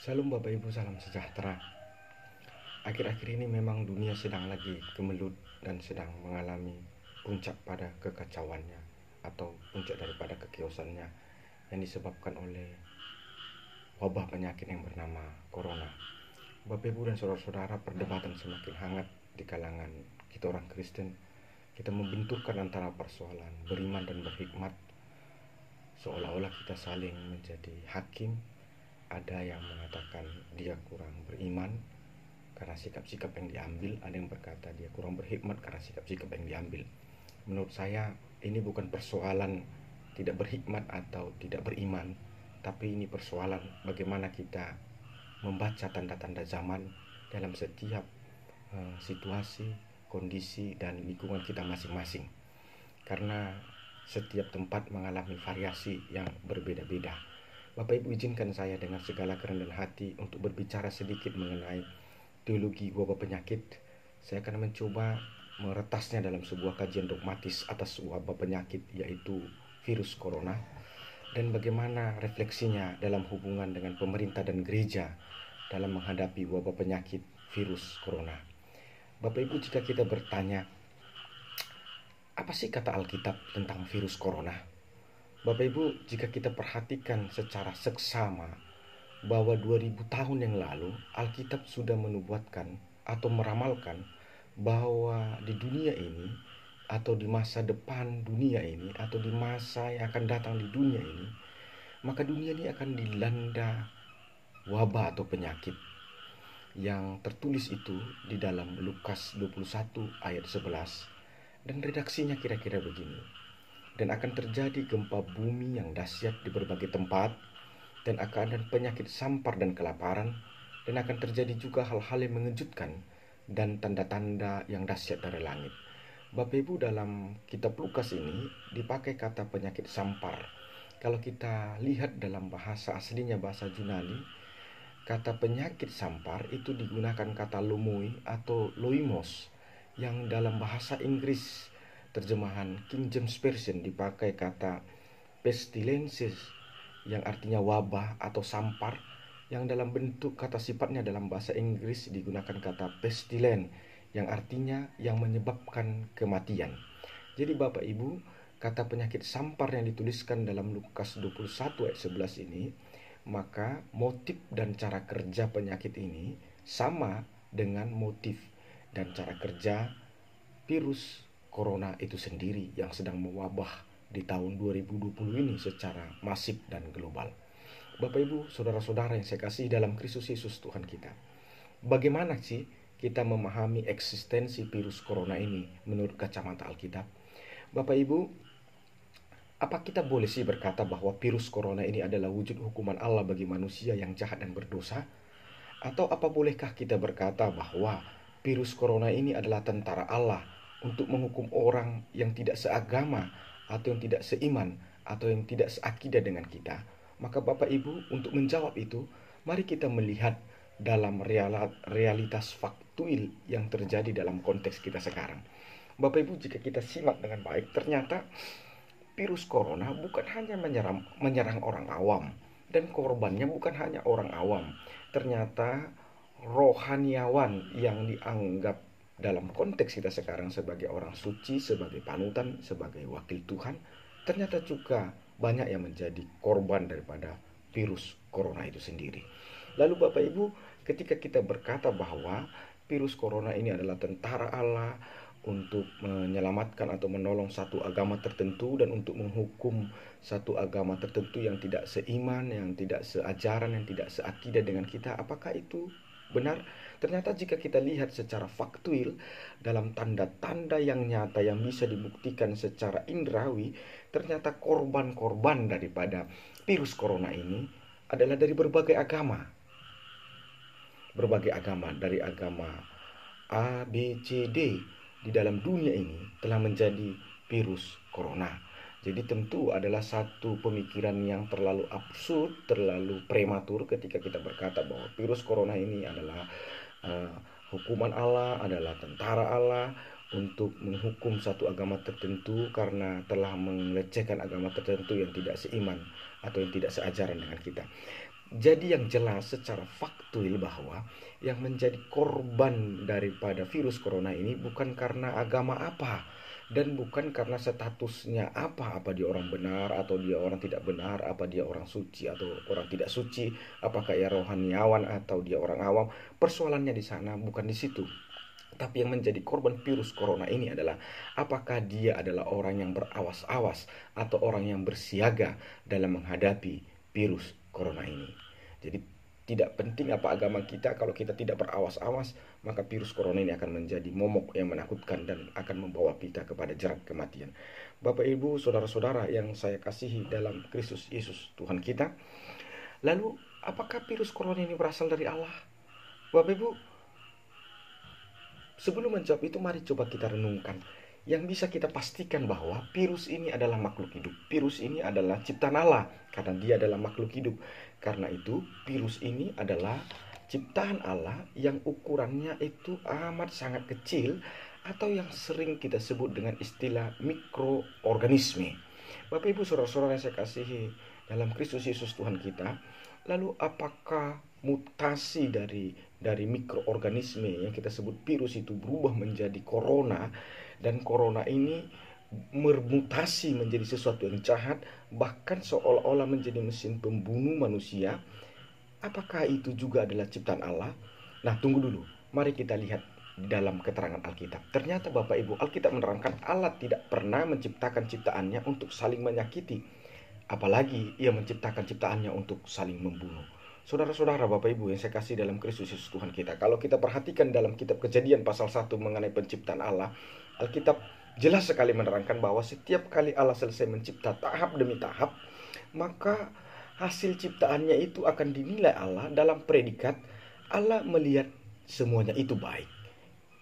Salam Bapak Ibu, salam sejahtera. Akhir-akhir ini memang dunia sedang lagi gemelut dan sedang mengalami puncak pada kekacauannya atau puncak daripada kekiosanya yang disebabkan oleh wabah penyakit yang bernama Corona. Bapak Ibu dan saudara-saudara, perdebatan semakin hangat di kalangan kita orang Kristen. Kita membenturkan antara persoalan beriman dan berhikmat, seolah-olah kita saling menjadi hakim. Ada yang mengatakan dia kurang beriman karena sikap-sikap yang diambil, ada yang berkata dia kurang berhikmat karena sikap-sikap yang diambil. Menurut saya ini bukan persoalan tidak berhikmat atau tidak beriman, tapi ini persoalan bagaimana kita membaca tanda-tanda zaman dalam setiap situasi, kondisi, dan lingkungan kita masing-masing. Karena setiap tempat mengalami variasi yang berbeda-beda. Bapak Ibu, izinkan saya dengan segala kerendahan hati untuk berbicara sedikit mengenai teologi wabah penyakit. Saya akan mencoba meretasnya dalam sebuah kajian dogmatis atas wabah penyakit, yaitu virus corona, dan bagaimana refleksinya dalam hubungan dengan pemerintah dan gereja dalam menghadapi wabah penyakit virus corona. Bapak Ibu, jika kita bertanya, apa sih kata Alkitab tentang virus corona? Bapak Ibu, jika kita perhatikan secara seksama bahwa 2000 tahun yang lalu Alkitab sudah menubuatkan atau meramalkan bahwa di dunia ini atau di masa depan dunia ini atau di masa yang akan datang di dunia ini, maka dunia ini akan dilanda wabah atau penyakit. Yang tertulis itu di dalam Lukas 21 ayat 11, dan redaksinya kira-kira begini: dan akan terjadi gempa bumi yang dahsyat di berbagai tempat, dan akan ada penyakit sampar dan kelaparan, dan akan terjadi juga hal-hal yang mengejutkan dan tanda-tanda yang dahsyat dari langit. Bapak Ibu, dalam kitab Lukas ini dipakai kata penyakit sampar. Kalau kita lihat dalam bahasa aslinya, bahasa Yunani, kata penyakit sampar itu digunakan kata lomoi atau loimos, yang dalam bahasa Inggris terjemahan King James Version dipakai kata pestilensis, yang artinya wabah atau sampar, yang dalam bentuk kata sifatnya dalam bahasa Inggris digunakan kata pestilens, yang artinya yang menyebabkan kematian. Jadi Bapak Ibu, kata penyakit sampar yang dituliskan dalam Lukas 21 ayat 11 ini, maka motif dan cara kerja penyakit ini sama dengan motif dan cara kerja virus corona itu sendiri yang sedang mewabah di tahun 2020 ini secara masif dan global. Bapak Ibu, saudara-saudara yang saya kasih dalam Kristus Yesus Tuhan kita, bagaimana sih kita memahami eksistensi virus corona ini menurut kacamata Alkitab? Bapak Ibu, apa kita boleh sih berkata bahwa virus corona ini adalah wujud hukuman Allah bagi manusia yang jahat dan berdosa? Atau apa bolehkah kita berkata bahwa virus corona ini adalah tentara Allah untuk menghukum orang yang tidak seagama atau yang tidak seiman atau yang tidak seakidah dengan kita? Maka Bapak Ibu, untuk menjawab itu, mari kita melihat dalam realitas faktual yang terjadi dalam konteks kita sekarang. Bapak Ibu, jika kita simak dengan baik, ternyata virus corona bukan hanya menyerang orang awam, dan korbannya bukan hanya orang awam. Ternyata rohaniawan yang dianggap dalam konteks kita sekarang sebagai orang suci, sebagai panutan, sebagai wakil Tuhan, ternyata juga banyak yang menjadi korban daripada virus corona itu sendiri. Lalu Bapak Ibu, ketika kita berkata bahwa virus corona ini adalah tentara Allah untuk menyelamatkan atau menolong satu agama tertentu dan untuk menghukum satu agama tertentu yang tidak seiman, yang tidak seajaran, yang tidak seakidah dengan kita, apakah itu benar? Ternyata jika kita lihat secara faktual dalam tanda-tanda yang nyata yang bisa dibuktikan secara indrawi, ternyata korban-korban daripada virus corona ini adalah dari berbagai agama. Berbagai agama, dari agama A, B, C, D di dalam dunia ini telah menjadi virus corona. Jadi tentu adalah satu pemikiran yang terlalu absurd, terlalu prematur ketika kita berkata bahwa virus corona ini adalah hukuman Allah, adalah tentara Allah untuk menghukum satu agama tertentu karena telah melecehkan agama tertentu yang tidak seiman atau yang tidak seajaran dengan kita. Jadi yang jelas secara faktual bahwa yang menjadi korban daripada virus corona ini bukan karena agama apa, dan bukan karena statusnya apa dia orang benar atau dia orang tidak benar, apa dia orang suci atau orang tidak suci, apakah ia rohaniawan atau dia orang awam. Persoalannya di sana bukan di situ. Tapi yang menjadi korban virus corona ini adalah apakah dia adalah orang yang berawas-awas atau orang yang bersiaga dalam menghadapi virus corona ini. Jadi tidak penting apa agama kita, kalau kita tidak berawas-awas, maka virus corona ini akan menjadi momok yang menakutkan dan akan membawa kita kepada jerat kematian. Bapak Ibu, saudara-saudara yang saya kasihi dalam Kristus Yesus Tuhan kita. Lalu apakah virus corona ini berasal dari Allah? Bapak Ibu, sebelum menjawab itu, mari coba kita renungkan. Yang bisa kita pastikan bahwa virus ini adalah makhluk hidup. Virus ini adalah ciptaan Allah, karena dia adalah makhluk hidup. Karena itu, virus ini adalah ciptaan Allah yang ukurannya itu amat sangat kecil, atau yang sering kita sebut dengan istilah mikroorganisme. Bapak Ibu, saudara-saudara yang saya kasihi dalam Kristus Yesus Tuhan kita, lalu apakah mutasi dari mikroorganisme yang kita sebut virus itu berubah menjadi corona, dan corona ini bermutasi menjadi sesuatu yang jahat, bahkan seolah-olah menjadi mesin pembunuh manusia? Apakah itu juga adalah ciptaan Allah? Nah, tunggu dulu. Mari kita lihat di dalam keterangan Alkitab. Ternyata Bapak Ibu, Alkitab menerangkan Allah tidak pernah menciptakan ciptaannya untuk saling menyakiti. Apalagi ia menciptakan ciptaannya untuk saling membunuh. Saudara-saudara, Bapak Ibu yang saya kasih dalam Kristus Yesus Tuhan kita, kalau kita perhatikan dalam kitab Kejadian pasal 1 mengenai penciptaan Allah, Alkitab jelas sekali menerangkan bahwa setiap kali Allah selesai mencipta tahap demi tahap, maka hasil ciptaannya itu akan dinilai Allah dalam predikat Allah melihat semuanya itu baik.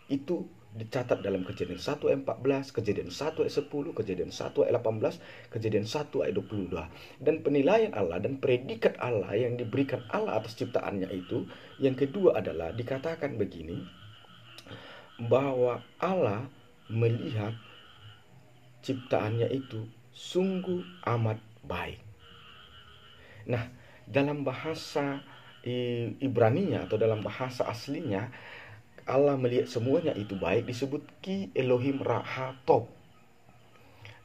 Itu dicatat dalam Kejadian 1 ayat 14, Kejadian 1 ayat 10, Kejadian 1 ayat 18, Kejadian 1 ayat 22. Dan penilaian Allah dan predikat Allah yang diberikan Allah atas ciptaannya itu, yang kedua adalah dikatakan begini, bahwa Allah melihat ciptaannya itu sungguh amat baik. Nah, dalam bahasa Ibraninya atau dalam bahasa aslinya, Allah melihat semuanya itu baik disebut Ki Elohim Rahatov.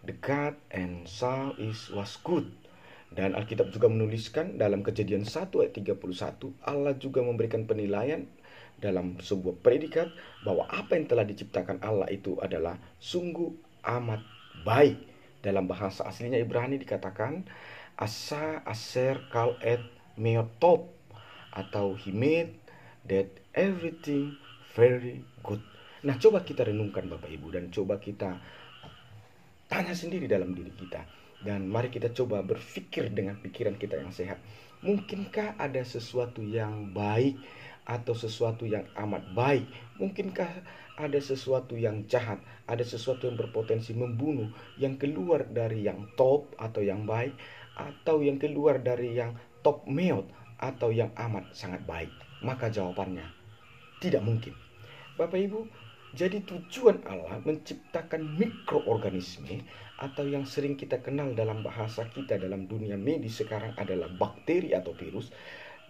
The God and saw is was good. Dan Alkitab juga menuliskan dalam Kejadian 1 ayat 31, Allah juga memberikan penilaian dalam sebuah predikat bahwa apa yang telah diciptakan Allah itu adalah sungguh amat baik. Dalam bahasa aslinya Ibrani dikatakan asa aser kal et meotop, atau he made that everything very good. Nah, coba kita renungkan Bapak Ibu, dan coba kita tanya sendiri dalam diri kita, dan mari kita coba berpikir dengan pikiran kita yang sehat. Mungkinkah ada sesuatu yang baik atau sesuatu yang amat baik? Mungkinkah ada sesuatu yang jahat, ada sesuatu yang berpotensi membunuh, yang keluar dari yang top atau yang baik, atau yang keluar dari yang top meot atau yang amat sangat baik? Maka jawabannya tidak mungkin. Bapak Ibu, jadi tujuan Allah menciptakan mikroorganisme, atau yang sering kita kenal dalam bahasa kita dalam dunia medis sekarang adalah bakteri atau virus,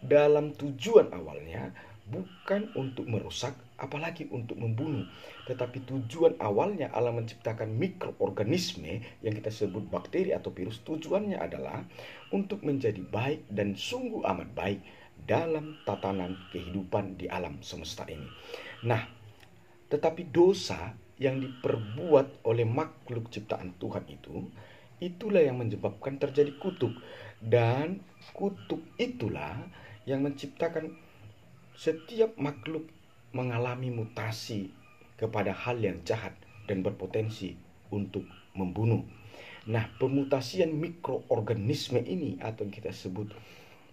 dalam tujuan awalnya bukan untuk merusak, apalagi untuk membunuh. Tetapi tujuan awalnya Allah menciptakan mikroorganisme yang kita sebut bakteri atau virus, tujuannya adalah untuk menjadi baik dan sungguh amat baik dalam tatanan kehidupan di alam semesta ini. Nah, tetapi dosa yang diperbuat oleh makhluk ciptaan Tuhan itu, itulah yang menyebabkan terjadi kutuk. Dan kutuk itulah yang menciptakan setiap makhluk mengalami mutasi kepada hal yang jahat dan berpotensi untuk membunuh. Nah, pemutasian mikroorganisme ini, atau yang kita sebut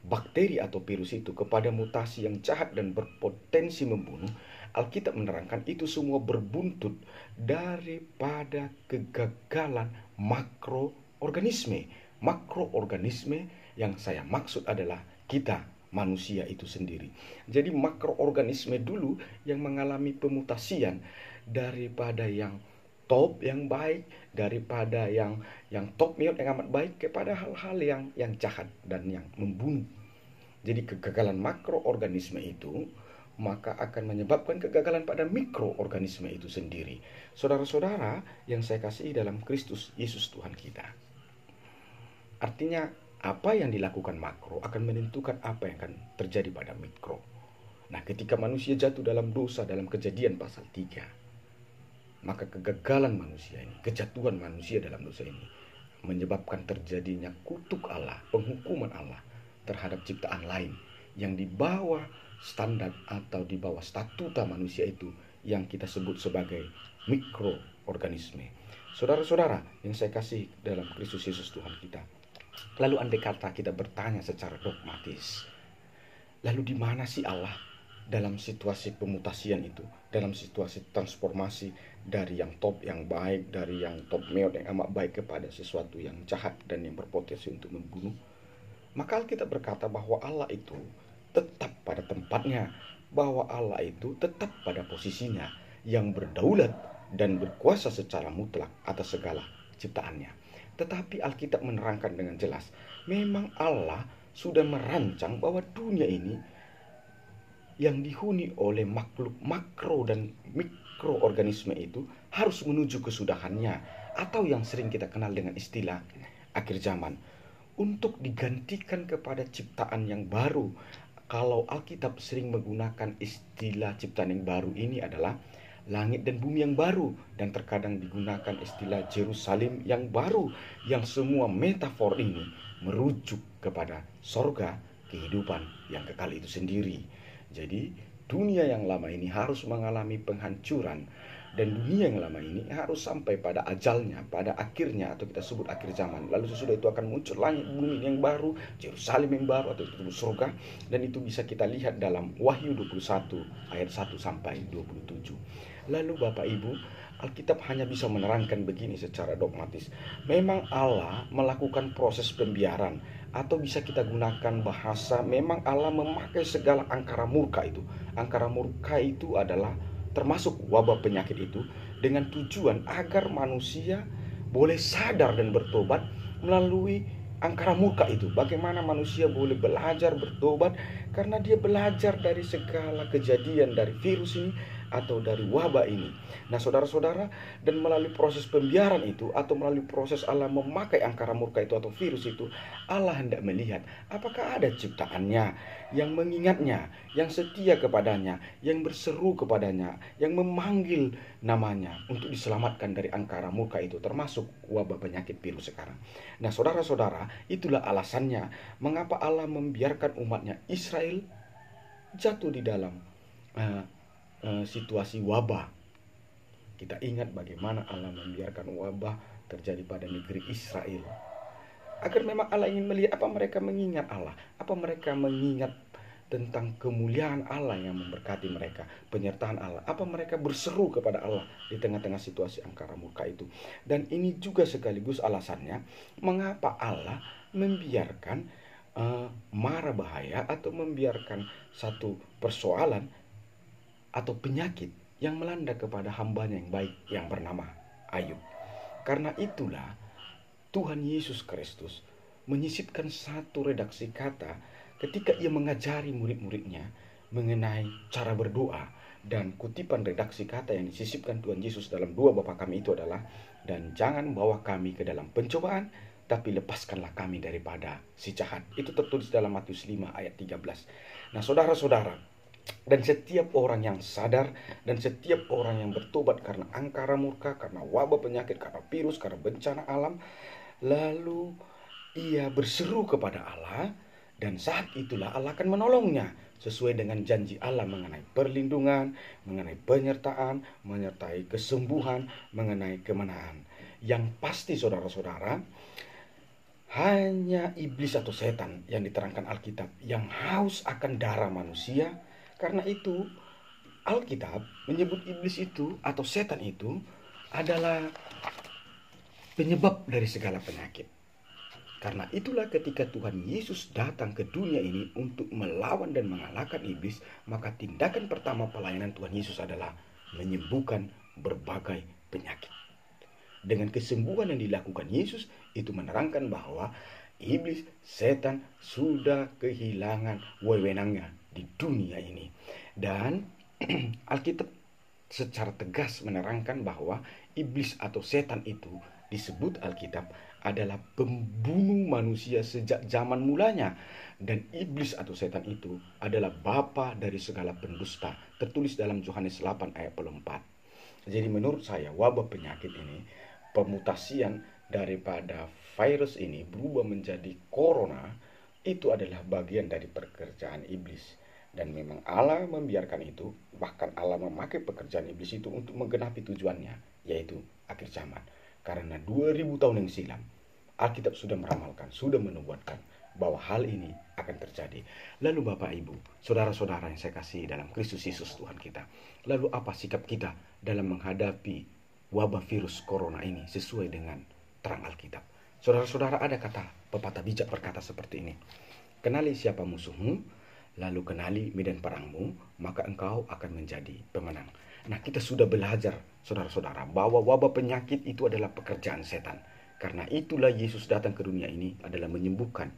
bakteri atau virus itu, kepada mutasi yang jahat dan berpotensi membunuh, Alkitab menerangkan itu semua berbuntut daripada kegagalan makroorganisme. Makroorganisme yang saya maksud adalah kita, manusia itu sendiri. Jadi makroorganisme dulu yang mengalami pemutasian daripada yang top yang baik, daripada yang top yang amat baik, kepada hal-hal yang jahat dan yang membunuh. Jadi kegagalan makroorganisme itu maka akan menyebabkan kegagalan pada mikroorganisme itu sendiri. Saudara-saudara yang saya kasihi dalam Kristus Yesus Tuhan kita. Artinya apa yang dilakukan makro akan menentukan apa yang akan terjadi pada mikro. Nah, ketika manusia jatuh dalam dosa dalam Kejadian pasal 3, maka kegagalan manusia ini, kejatuhan manusia dalam dosa ini menyebabkan terjadinya kutuk Allah, penghukuman Allah terhadap ciptaan lain yang di bawah standar atau di bawah statuta manusia itu yang kita sebut sebagai mikroorganisme. Saudara-saudara yang saya kasih dalam Kristus Yesus Tuhan kita. Lalu andai kata kita bertanya secara dogmatis, lalu di mana sih Allah dalam situasi pemutasian itu, dalam situasi transformasi dari yang top, yang baik, dari yang top meot, yang amat baik kepada sesuatu yang jahat dan yang berpotensi untuk membunuh? Maka Alkitab berkata bahwa Allah itu tetap pada tempatnya, bahwa Allah itu tetap pada posisinya yang berdaulat dan berkuasa secara mutlak atas segala ciptaannya. Tetapi Alkitab menerangkan dengan jelas, memang Allah sudah merancang bahwa dunia ini yang dihuni oleh makhluk makro dan mikroorganisme itu harus menuju kesudahannya, atau yang sering kita kenal dengan istilah akhir zaman, untuk digantikan kepada ciptaan yang baru. Kalau Alkitab sering menggunakan istilah ciptaan yang baru ini adalah langit dan bumi yang baru, dan terkadang digunakan istilah Yerusalem yang baru, yang semua metafor ini merujuk kepada sorga, kehidupan yang kekal itu sendiri. Jadi dunia yang lama ini harus mengalami penghancuran, dan dunia yang lama ini harus sampai pada ajalnya, pada akhirnya, atau kita sebut akhir zaman. Lalu sesudah itu akan muncul langit bumi yang baru, Yerusalem yang baru, atau itu surga. Dan itu bisa kita lihat dalam Wahyu 21 ayat 1 sampai 27. Lalu Bapak Ibu, Alkitab hanya bisa menerangkan begini secara dogmatis. Memang Allah melakukan proses pembiaran, atau bisa kita gunakan bahasa, memang Allah memakai segala angkara murka itu. Angkara murka itu adalah termasuk wabah penyakit itu, dengan tujuan agar manusia boleh sadar dan bertobat melalui angkara murka itu. Bagaimana manusia boleh belajar bertobat? Karena dia belajar dari segala kejadian, dari virus ini atau dari wabah ini. Nah, saudara-saudara, dan melalui proses pembiaran itu, atau melalui proses Allah memakai angkara murka itu atau virus itu, Allah hendak melihat apakah ada ciptaannya yang mengingatnya, yang setia kepadanya, yang berseru kepadanya, yang memanggil namanya untuk diselamatkan dari angkara murka itu, termasuk wabah penyakit virus sekarang. Nah, saudara-saudara, itulah alasannya mengapa Allah membiarkan umatnya Israel jatuh di dalam situasi wabah. Kita ingat bagaimana Allah membiarkan wabah terjadi pada negeri Israel, agar memang Allah ingin melihat apa mereka mengingat Allah, apa mereka mengingat tentang kemuliaan Allah yang memberkati mereka, penyertaan Allah, apa mereka berseru kepada Allah di tengah-tengah situasi angkara murka itu. Dan ini juga sekaligus alasannya mengapa Allah membiarkan mara bahaya, atau membiarkan satu persoalan atau penyakit yang melanda kepada hambanya yang baik yang bernama Ayub. Karena itulah Tuhan Yesus Kristus menyisipkan satu redaksi kata ketika ia mengajari murid-muridnya mengenai cara berdoa. Dan kutipan redaksi kata yang disisipkan Tuhan Yesus dalam doa Bapa kami itu adalah, dan jangan bawa kami ke dalam pencobaan, tapi lepaskanlah kami daripada si jahat. Itu tertulis dalam Matius 5 ayat 13. Nah, saudara-saudara, dan setiap orang yang sadar, dan setiap orang yang bertobat karena angkara murka, karena wabah penyakit, karena virus, karena bencana alam, lalu ia berseru kepada Allah, dan saat itulah Allah akan menolongnya sesuai dengan janji Allah mengenai perlindungan, mengenai penyertaan, menyertai kesembuhan, mengenai kemenangan. Yang pasti saudara-saudara, hanya iblis atau setan yang diterangkan Alkitab yang haus akan darah manusia. Karena itu Alkitab menyebut iblis itu atau setan itu adalah penyebab dari segala penyakit. Karena itulah ketika Tuhan Yesus datang ke dunia ini untuk melawan dan mengalahkan iblis, maka tindakan pertama pelayanan Tuhan Yesus adalah menyembuhkan berbagai penyakit. Dengan kesembuhan yang dilakukan Yesus, itu menerangkan bahwa Iblis, setan sudah kehilangan wewenangnya di dunia ini. Dan Alkitab secara tegas menerangkan bahwa iblis atau setan itu disebut Alkitab adalah pembunuh manusia sejak zaman mulanya. Dan iblis atau setan itu adalah bapa dari segala pendusta. Tertulis dalam Yohanes 8 ayat 4. Jadi menurut saya wabah penyakit ini, pemutasian daripada virus ini berubah menjadi corona, itu adalah bagian dari pekerjaan iblis. Dan memang Allah membiarkan itu, bahkan Allah memakai pekerjaan iblis itu untuk menggenapi tujuannya, yaitu akhir zaman. Karena 2000 tahun yang silam, Alkitab sudah meramalkan, sudah menubuatkan bahwa hal ini akan terjadi. Lalu Bapak Ibu, saudara-saudara yang saya kasih dalam Kristus Yesus Tuhan kita, lalu apa sikap kita dalam menghadapi wabah virus corona ini sesuai dengan terang Alkitab? Saudara-saudara, ada kata pepatah bijak berkata seperti ini: kenali siapa musuhmu, lalu kenali medan perangmu, maka engkau akan menjadi pemenang. Nah, kita sudah belajar, saudara-saudara, bahwa wabah penyakit itu adalah pekerjaan setan. Karena itulah Yesus datang ke dunia ini adalah menyembuhkan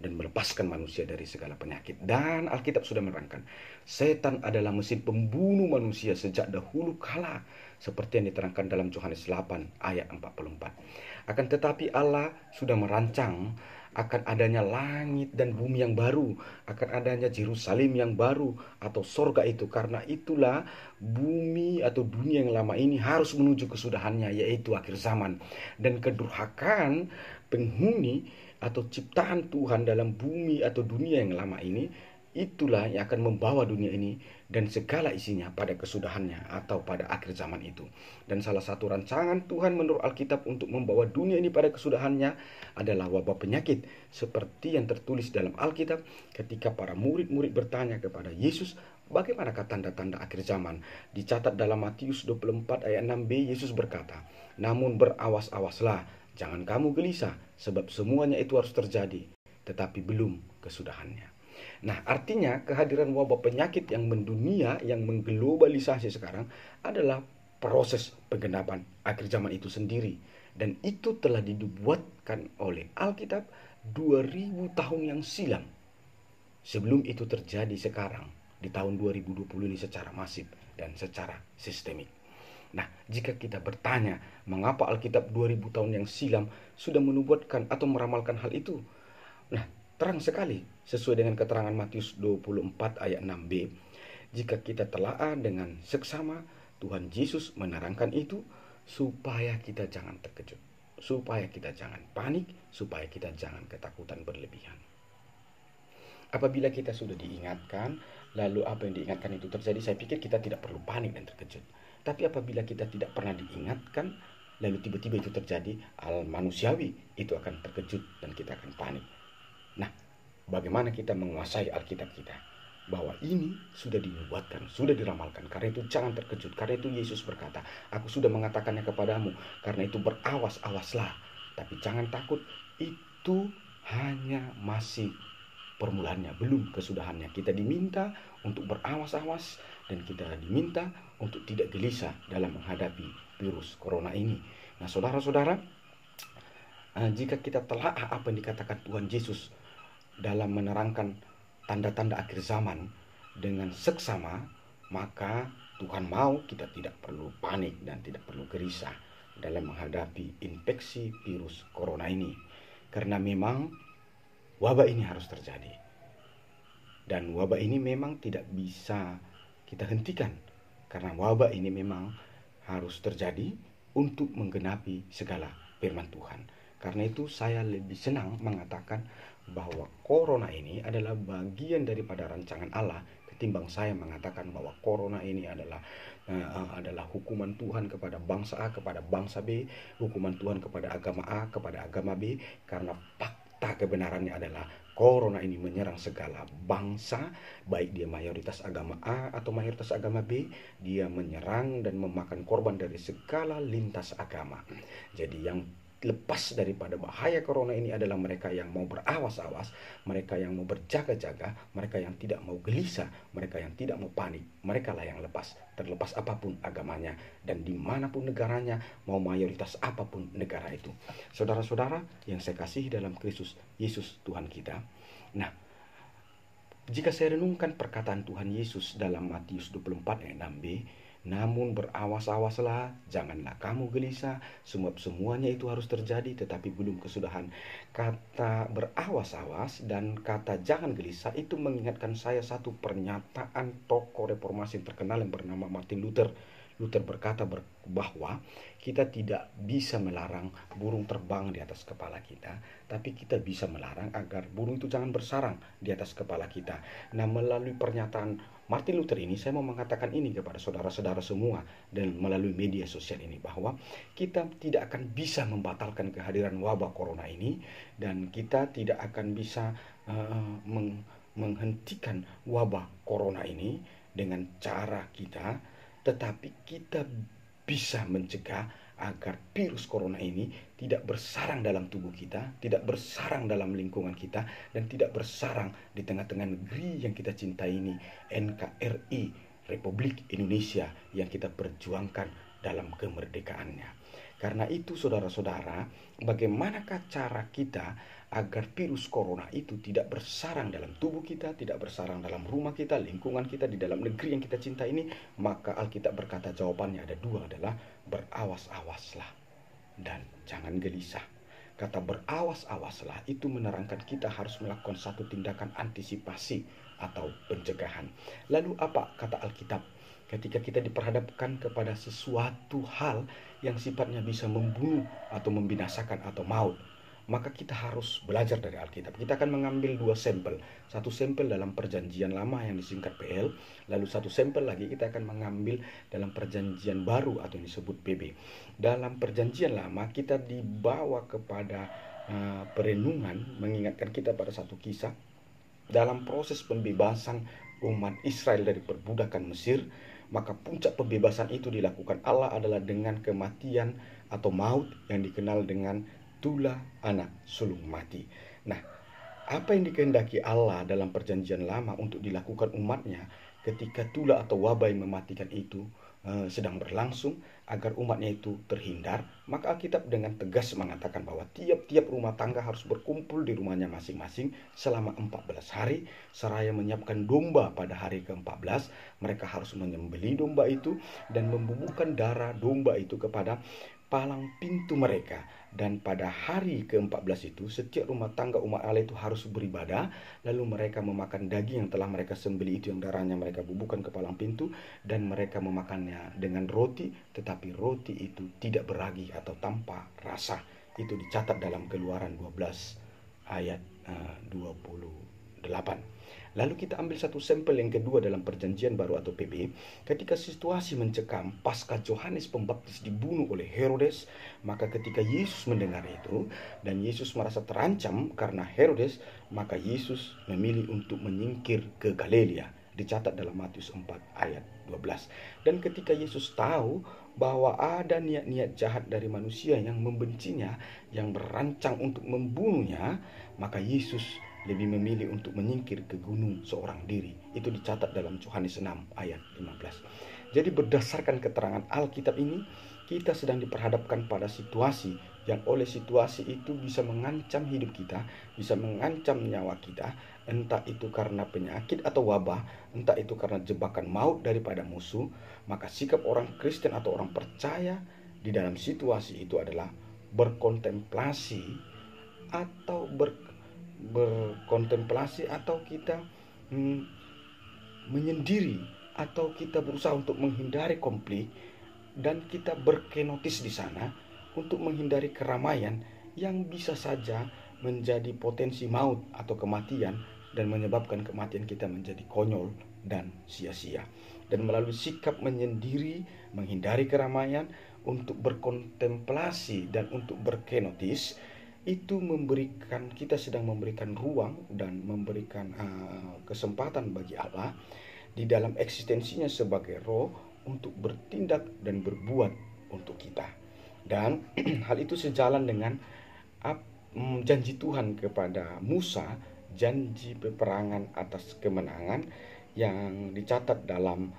dan melepaskan manusia dari segala penyakit. Dan Alkitab sudah menerangkan, setan adalah mesin pembunuh manusia sejak dahulu kala, seperti yang diterangkan dalam Yohanes 8 ayat 44. Akan tetapi Allah sudah merancang akan adanya langit dan bumi yang baru, akan adanya Yerusalem yang baru atau sorga itu. Karena itulah bumi atau dunia yang lama ini harus menuju kesudahannya, yaitu akhir zaman. Dan kedurhakaan penghuni atau ciptaan Tuhan dalam bumi atau dunia yang lama ini, itulah yang akan membawa dunia ini dan segala isinya pada kesudahannya atau pada akhir zaman itu. Dan salah satu rancangan Tuhan menurut Alkitab untuk membawa dunia ini pada kesudahannya adalah wabah penyakit, seperti yang tertulis dalam Alkitab ketika para murid-murid bertanya kepada Yesus, bagaimanakah tanda-tanda akhir zaman? Dicatat dalam Matius 24 ayat 6b, Yesus berkata, namun berawas-awaslah, jangan kamu gelisah, sebab semuanya itu harus terjadi, tetapi belum kesudahannya. Nah, artinya kehadiran wabah penyakit yang mendunia, yang mengglobalisasi sekarang adalah proses penggenapan akhir zaman itu sendiri. Dan itu telah dibuatkan oleh Alkitab 2000 tahun yang silam. Sebelum itu terjadi sekarang, di tahun 2020 ini secara masif dan secara sistemik. Nah, jika kita bertanya, mengapa Alkitab 2000 tahun yang silam sudah menubuatkan atau meramalkan hal itu? Nah, terang sekali sesuai dengan keterangan Matius 24 ayat 6b. Jika kita telaah dengan seksama, Tuhan Yesus menerangkan itu supaya kita jangan terkejut, supaya kita jangan panik, supaya kita jangan ketakutan berlebihan. Apabila kita sudah diingatkan, lalu apa yang diingatkan itu terjadi, saya pikir kita tidak perlu panik dan terkejut. Tapi apabila kita tidak pernah diingatkan, lalu tiba-tiba itu terjadi, hal manusiawi itu akan terkejut dan kita akan panik. Nah, bagaimana kita menguasai Alkitab kita? Bahwa ini sudah dinubuatkan, sudah diramalkan. Karena itu jangan terkejut. Karena itu Yesus berkata, aku sudah mengatakannya kepadamu. Karena itu berawas-awaslah. Tapi jangan takut, itu hanya masih permulaannya, belum kesudahannya. Kita diminta untuk berawas-awas dan kita diminta untuk tidak gelisah dalam menghadapi virus corona ini. Nah, saudara-saudara, jika kita telaah apa yang dikatakan Tuhan Yesus dalam menerangkan tanda-tanda akhir zaman dengan seksama, maka Tuhan mau kita tidak perlu panik dan tidak perlu gelisah dalam menghadapi infeksi virus corona ini. Karena memang wabah ini harus terjadi. Dan wabah ini memang tidak bisa kita hentikan. Karena wabah ini memang harus terjadi untuk menggenapi segala firman Tuhan. Karena itu saya lebih senang mengatakan bahwa corona ini adalah bagian daripada rancangan Allah ketimbang saya mengatakan bahwa corona ini adalah hukuman Tuhan kepada bangsa A kepada bangsa B, hukuman Tuhan kepada agama A kepada agama B. Karena fakta kebenarannya adalah corona ini menyerang segala bangsa, baik dia mayoritas agama A atau mayoritas agama B. Dia menyerang dan memakan korban dari segala lintas agama. Jadi yang lepas daripada bahaya corona ini adalah mereka yang mau berawas-awas, mereka yang mau berjaga-jaga, mereka yang tidak mau gelisah, mereka yang tidak mau panik. Mereka lah yang lepas, terlepas apapun agamanya dan dimanapun negaranya, mau mayoritas apapun negara itu. Saudara-saudara yang saya kasihi dalam Kristus Yesus Tuhan kita. Nah, jika saya renungkan perkataan Tuhan Yesus dalam Matius 24 ayat 6b, namun berawas-awaslah, janganlah kamu gelisah, semuanya itu harus terjadi tetapi belum kesudahan. Kata berawas-awas dan kata jangan gelisah itu mengingatkan saya satu pernyataan tokoh reformasi terkenal yang bernama Martin Luther. Luther berkata bahwa kita tidak bisa melarang burung terbang di atas kepala kita, tapi kita bisa melarang agar burung itu jangan bersarang di atas kepala kita. Nah, melalui pernyataan Martin Luther ini, saya mau mengatakan ini kepada saudara-saudara semua dan melalui media sosial ini, bahwa kita tidak akan bisa membatalkan kehadiran wabah corona ini, dan kita tidak akan bisa menghentikan wabah corona ini dengan cara kita, tetapi kita bisa mencegah agar virus corona ini tidak bersarang dalam tubuh kita, tidak bersarang dalam lingkungan kita, dan tidak bersarang di tengah-tengah negeri yang kita cintai ini, NKRI, Republik Indonesia, yang kita perjuangkan dalam kemerdekaannya. Karena itu saudara-saudara, bagaimanakah cara kita agar virus corona itu tidak bersarang dalam tubuh kita, tidak bersarang dalam rumah kita, lingkungan kita, di dalam negeri yang kita cinta ini? Maka Alkitab berkata jawabannya ada dua, adalah berawas-awaslah dan jangan gelisah. Kata berawas-awaslah itu menerangkan kita harus melakukan satu tindakan antisipasi atau pencegahan. Lalu apa kata Alkitab? Ketika kita diperhadapkan kepada sesuatu hal yang sifatnya bisa membunuh atau membinasakan atau maut, maka kita harus belajar dari Alkitab. Kita akan mengambil dua sampel. Satu sampel dalam perjanjian lama yang disingkat PL, lalu satu sampel lagi kita akan mengambil dalam perjanjian baru atau yang disebut PB. Dalam perjanjian lama kita dibawa kepada perenungan, mengingatkan kita pada satu kisah dalam proses pembebasan umat Israel dari perbudakan Mesir. Maka puncak pembebasan itu dilakukan Allah adalah dengan kematian atau maut yang dikenal dengan tulah anak sulung mati. Nah, apa yang dikehendaki Allah dalam perjanjian lama untuk dilakukan umatnya ketika tulah atau wabah yang mematikan itu sedang berlangsung, agar umatnya itu terhindar, maka Alkitab dengan tegas mengatakan bahwa tiap-tiap rumah tangga harus berkumpul di rumahnya masing-masing selama 14 hari, seraya menyiapkan domba pada hari ke-14. Mereka harus menyembelih domba itu dan membubuhkan darah domba itu kepada palang pintu mereka. Dan pada hari ke-14 itu setiap rumah tangga umat Allah itu harus beribadah, lalu mereka memakan daging yang telah mereka sembelih itu, yang darahnya mereka bubuhkan ke palang pintu, dan mereka memakannya dengan roti, tetapi roti itu tidak beragi atau tanpa rasa. Itu dicatat dalam Keluaran 12 ayat 28. Lalu kita ambil satu sampel yang kedua dalam perjanjian baru atau PB. Ketika situasi mencekam pasca Yohanes Pembaptis dibunuh oleh Herodes, maka ketika Yesus mendengar itu dan Yesus merasa terancam karena Herodes, maka Yesus memilih untuk menyingkir ke Galilea. Dicatat dalam Matius 4 ayat 12. Dan ketika Yesus tahu bahwa ada niat-niat jahat dari manusia yang membencinya, yang berancang untuk membunuhnya, maka Yesus lebih memilih untuk menyingkir ke gunung seorang diri. Itu dicatat dalam Yohanes 6 ayat 15. Jadi berdasarkan keterangan Alkitab ini, kita sedang diperhadapkan pada situasi yang oleh situasi itu bisa mengancam hidup kita, bisa mengancam nyawa kita, entah itu karena penyakit atau wabah, entah itu karena jebakan maut daripada musuh. Maka sikap orang Kristen atau orang percaya di dalam situasi itu adalah berkontemplasi atau berkontemplasi atau kita menyendiri, atau kita berusaha untuk menghindari konflik, dan kita berkenotis di sana untuk menghindari keramaian yang bisa saja menjadi potensi maut atau kematian dan menyebabkan kematian kita menjadi konyol dan sia-sia. Dan melalui sikap menyendiri, menghindari keramaian, untuk berkontemplasi dan untuk berkenotis, itu memberikan, kita sedang memberikan ruang dan memberikan kesempatan bagi Allah di dalam eksistensinya sebagai roh untuk bertindak dan berbuat untuk kita. Dan hal itu sejalan dengan janji Tuhan kepada Musa, janji peperangan atas kemenangan yang dicatat dalam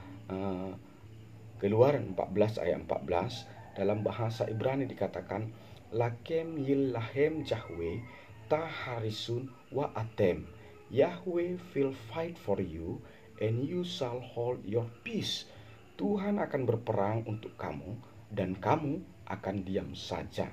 Keluaran 14 ayat 14. Dalam bahasa Ibrani dikatakan, Lakem yilahem Yahweh taharisun wa atem. Yahweh will fight for you and you shall hold your peace. Tuhan akan berperang untuk kamu dan kamu akan diam saja.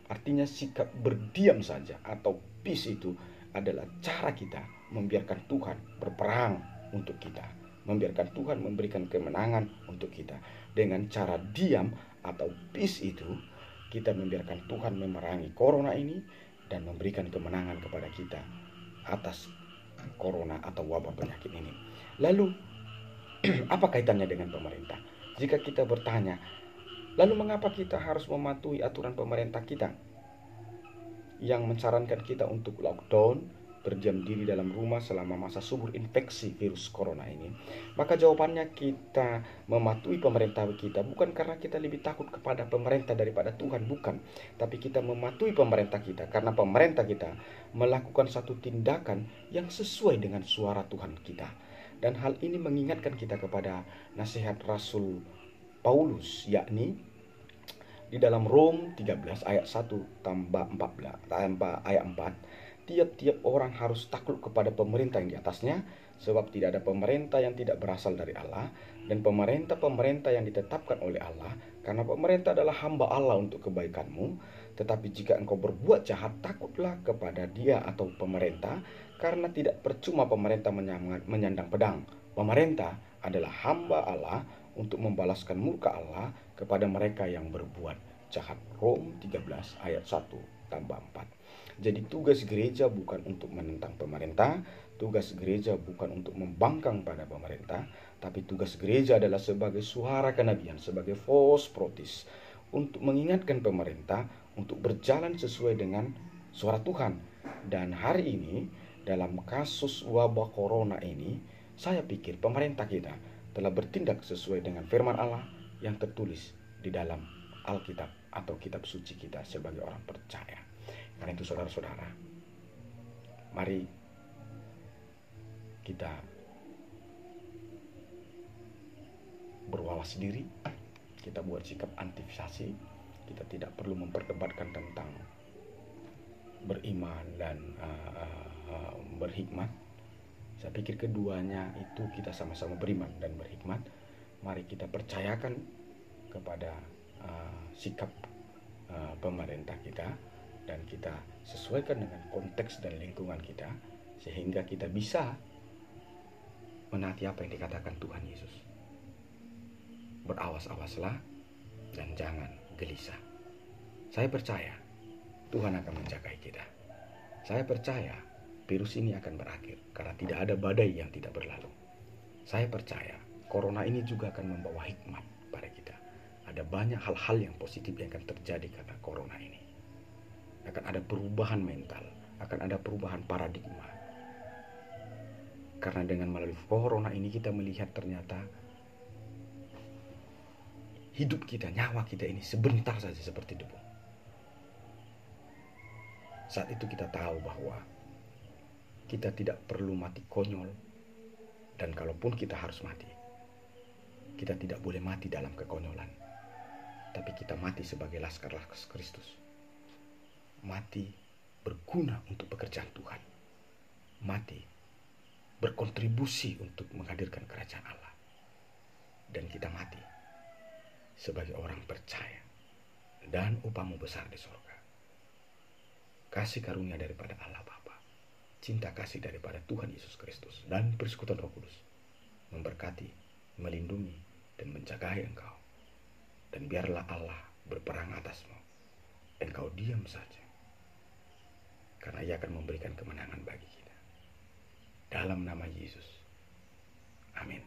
Artinya sikap berdiam saja atau peace itu adalah cara kita membiarkan Tuhan berperang untuk kita, membiarkan Tuhan memberikan kemenangan untuk kita. Dengan cara diam atau peace itu, kita membiarkan Tuhan memerangi corona ini dan memberikan kemenangan kepada kita atas corona atau wabah penyakit ini. Lalu, apa kaitannya dengan pemerintah? Jika kita bertanya, lalu mengapa kita harus mematuhi aturan pemerintah kita yang mensarankan kita untuk lockdown, berdiam diri dalam rumah selama masa subur infeksi virus corona ini? Maka jawabannya, kita mematuhi pemerintah kita bukan karena kita lebih takut kepada pemerintah daripada Tuhan, bukan. Tapi kita mematuhi pemerintah kita karena pemerintah kita melakukan satu tindakan yang sesuai dengan suara Tuhan kita. Dan hal ini mengingatkan kita kepada nasihat Rasul Paulus, yakni di dalam Rom 13 ayat 1 tambah 14 ayat 4. Tiap-tiap orang harus takluk kepada pemerintah yang di atasnya, sebab tidak ada pemerintah yang tidak berasal dari Allah, dan pemerintah-pemerintah yang ditetapkan oleh Allah, karena pemerintah adalah hamba Allah untuk kebaikanmu. Tetapi jika engkau berbuat jahat, takutlah kepada dia atau pemerintah, karena tidak percuma pemerintah menyandang pedang. Pemerintah adalah hamba Allah untuk membalaskan murka Allah kepada mereka yang berbuat jahat. Rom 13 ayat 1 tambah 4. Jadi tugas gereja bukan untuk menentang pemerintah, tugas gereja bukan untuk membangkang pada pemerintah, tapi tugas gereja adalah sebagai suara kenabian, sebagai vox protis, untuk mengingatkan pemerintah untuk berjalan sesuai dengan suara Tuhan. Dan hari ini, dalam kasus wabah corona ini, saya pikir pemerintah kita telah bertindak sesuai dengan firman Allah yang tertulis di dalam Alkitab atau kitab suci kita sebagai orang percaya. Karena itu saudara-saudara, mari kita berwawas diri, kita buat sikap antisipasi. Kita tidak perlu memperdebatkan tentang beriman dan berhikmat. Saya pikir keduanya itu kita sama-sama beriman dan berhikmat. Mari kita percayakan kepada sikap pemerintah kita, dan kita sesuaikan dengan konteks dan lingkungan kita, sehingga kita bisa menaati apa yang dikatakan Tuhan Yesus. Berawas-awaslah dan jangan gelisah. Saya percaya Tuhan akan menjaga kita. Saya percaya virus ini akan berakhir karena tidak ada badai yang tidak berlalu. Saya percaya corona ini juga akan membawa hikmat pada kita. Ada banyak hal-hal yang positif yang akan terjadi karena corona ini. Akan ada perubahan mental, akan ada perubahan paradigma. Karena dengan melalui corona ini kita melihat ternyata hidup kita, nyawa kita ini sebentar saja seperti debu. Saat itu kita tahu bahwa kita tidak perlu mati konyol, dan kalaupun kita harus mati, kita tidak boleh mati dalam kekonyolan, tapi kita mati sebagai laskar-laskar Kristus. Mati berguna untuk pekerjaan Tuhan. Mati berkontribusi untuk menghadirkan kerajaan Allah. Dan kita mati sebagai orang percaya, dan upahmu besar di surga. Kasih karunia daripada Allah Bapa, cinta kasih daripada Tuhan Yesus Kristus, dan persekutuan Roh Kudus memberkati, melindungi, dan menjagai engkau. Dan biarlah Allah berperang atasmu, engkau diam saja, karena Ia akan memberikan kemenangan bagi kita. Dalam nama Yesus. Amin.